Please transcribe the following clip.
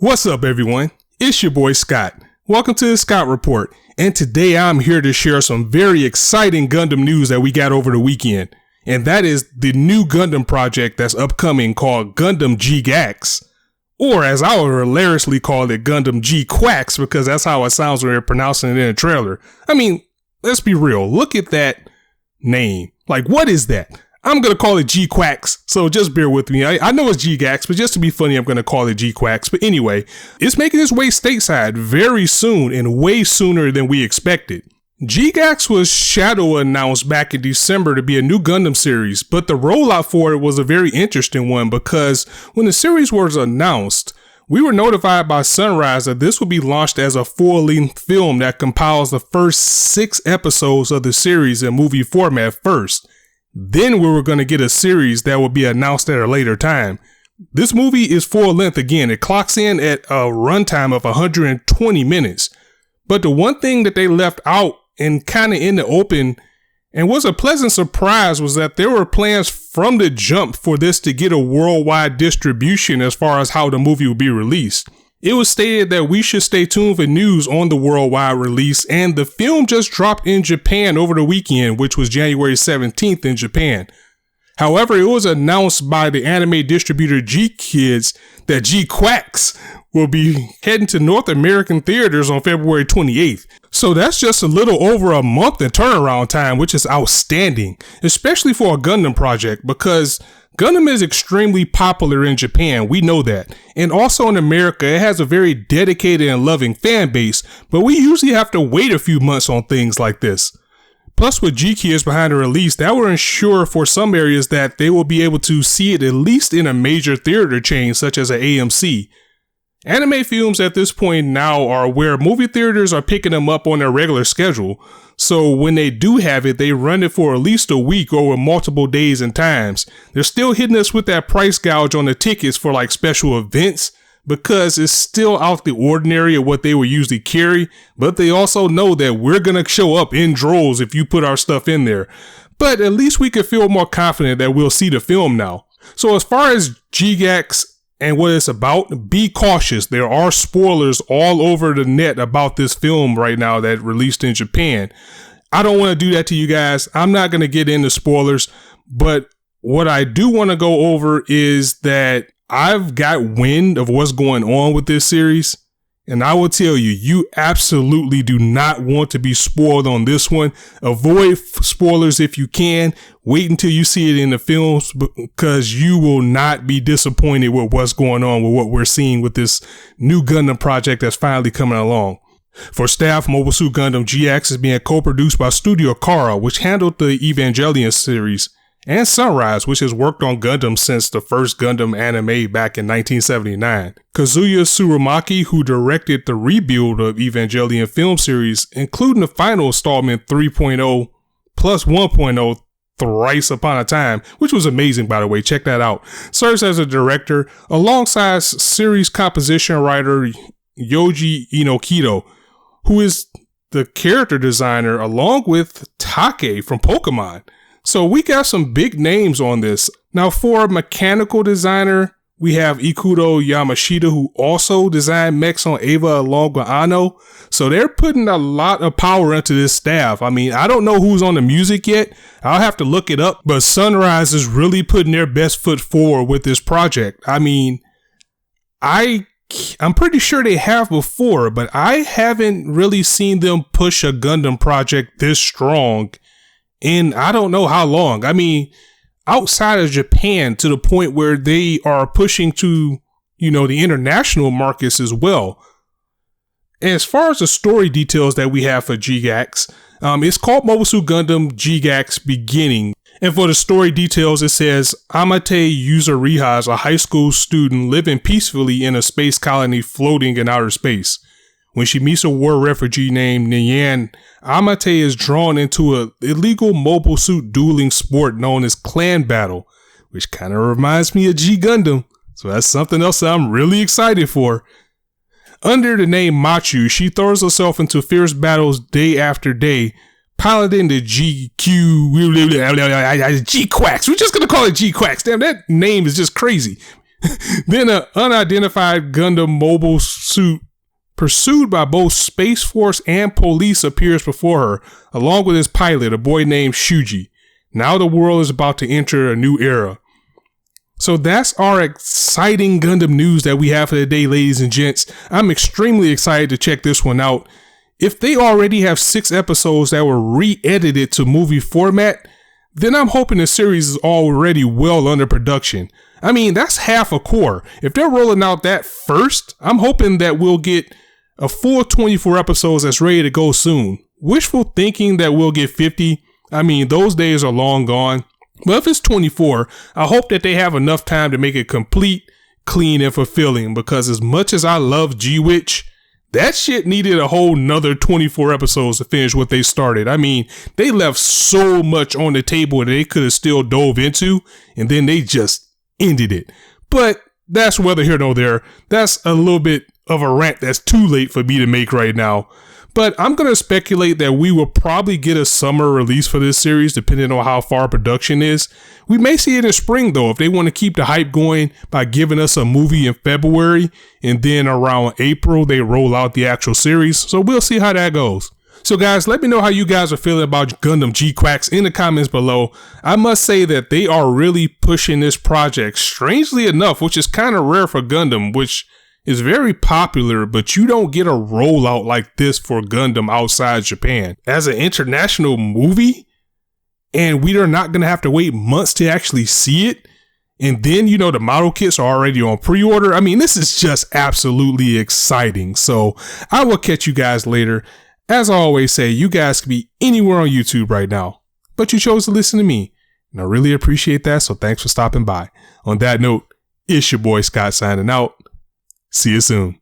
What's up, everyone? It's your boy Scott. Welcome to the Scott Report, and today I'm here to share some very exciting Gundam news that we got over the weekend, and that is the new Gundam project that's upcoming called Gundam GQuuuuuuX, or as I would hilariously call it, Gundam GQuuuuuuX, because that's how it sounds when they're pronouncing it in a trailer. I mean, let's be real. Look at that name. Like, what is that? I'm going to call it GQuuuuuuX, so just bear with me. I know it's GQuuuuuuX, but just to be funny, I'm going to call it GQuuuuuuX. But anyway, it's making its way stateside very soon and way sooner than we expected. GQuuuuuuX was shadow announced back in December to be a new Gundam series, but the rollout for it was a very interesting one because when the series was announced, we were notified by Sunrise that this would be launched as a full-length film that compiles the first 6 episodes of the series in movie format first. Then we were going to get a series that would be announced at a later time. This movie is full length again. It clocks in at a runtime of 120 minutes. But the one thing that they left out and kind of in the open and was a pleasant surprise was that there were plans from the jump for this to get a worldwide distribution as far as how the movie would be released. It was stated that we should stay tuned for news on the worldwide release, and the film just dropped in Japan over the weekend, which was January 17th in Japan. However, it was announced by the anime distributor G-Kids that GQuuuuuuuX will be heading to North American theaters on February 28th. So that's just a little over a month in turnaround time, which is outstanding, especially for a Gundam project, because Gundam is extremely popular in Japan, we know that, and also in America it has a very dedicated and loving fan base, but we usually have to wait a few months on things like this. Plus with G-Kids behind the release, that will ensure for some areas that they will be able to see it at least in a major theater chain such as an AMC. Anime films at this point now are where movie theaters are picking them up on their regular schedule, so when they do have it, they run it for at least a week over multiple days and times. They're still hitting us with that price gouge on the tickets for like special events because it's still out the ordinary of what they would usually carry, but they also know that we're going to show up in droves if you put our stuff in there. But at least we can feel more confident that we'll see the film now. So as far as GQuuuuuuuX and what it's about, be cautious. There are spoilers all over the net about this film right now that released in Japan. I don't want to do that to you guys. I'm not going to get into spoilers, but what I do want to go over is that I've got wind of what's going on with this series. And I will tell you, you absolutely do not want to be spoiled on this one. Avoid spoilers if you can. Wait until you see it in the films because you will not be disappointed with what's going on with what we're seeing with this new Gundam project that's finally coming along. For staff, Mobile Suit Gundam GX is being co-produced by Studio Khara, which handled the Evangelion series, and Sunrise, which has worked on Gundam since the first Gundam anime back in 1979. Kazuya Tsurumaki, who directed the rebuild of Evangelion film series, including the final installment 3.0 plus 1.0 Thrice Upon a Time, which was amazing by the way, check that out, serves as a director alongside series composition writer Yoji Inokido, who is the character designer along with Take from Pokemon. So we got some big names on this. Now for a mechanical designer, we have Ikuto Yamashita, who also designed mechs on Eva along with Anno. So they're putting a lot of power into this staff. I mean, I don't know who's on the music yet. I'll have to look it up, but Sunrise is really putting their best foot forward with this project. I mean, I'm pretty sure they have before, but I haven't really seen them push a Gundam project this strong in I don't know how long. I mean, outside of Japan to the point where they are pushing to, the international markets as well. As far as the story details that we have for GQuuuuuuuX, it's called Mobile Suit Gundam GQuuuuuuX Beginning. And for the story details, it says, Amate Yuzuriha is a high school student living peacefully in a space colony floating in outer space. When she meets a war refugee named Nyan, Amate is drawn into an illegal mobile suit dueling sport known as Clan Battle, which kind of reminds me of G Gundam, so that's something else that I'm really excited for. Under the name Machu, she throws herself into fierce battles day after day, piloting the GQuuuuuuuX. We're just going to call it GQuuuuuuX. Damn, that name is just crazy. Then an unidentified Gundam mobile suit pursued by both Space Force and police appears before her, along with his pilot, a boy named Shuji. Now the world is about to enter a new era. So that's our exciting Gundam news that we have for the day, ladies and gents. I'm extremely excited to check this one out. If they already have 6 episodes that were re-edited to movie format, then I'm hoping the series is already well under production. I mean, that's half a core. If they're rolling out that first, I'm hoping that we'll get a full 24 episodes that's ready to go soon. Wishful thinking that we'll get 50. I mean, those days are long gone. But if it's 24, I hope that they have enough time to make it complete, clean, and fulfilling, because as much as I love G-Witch, that shit needed a whole nother 24 episodes to finish what they started. I mean, they left so much on the table that they could have still dove into, and then they just ended it. But that's whether here nor there. That's a little bit of a rant that's too late for me to make right now. But I'm going to speculate that we will probably get a summer release for this series, depending on how far production is. We may see it in spring, though, if they want to keep the hype going by giving us a movie in February, and then around April, they roll out the actual series. So we'll see how that goes. So guys, let me know how you guys are feeling about Gundam GQuuuuuuX in the comments below. I must say that they are really pushing this project, strangely enough, which is kind of rare for Gundam, which is very popular, but you don't get a rollout like this for Gundam outside Japan. As an international movie, and we are not going to have to wait months to actually see it, and then, you know, the model kits are already on pre-order. I mean, this is just absolutely exciting. So I will catch you guys later. As I always say, you guys could be anywhere on YouTube right now, but you chose to listen to me, and I really appreciate that, so thanks for stopping by. On that note, it's your boy Scott signing out. See you soon.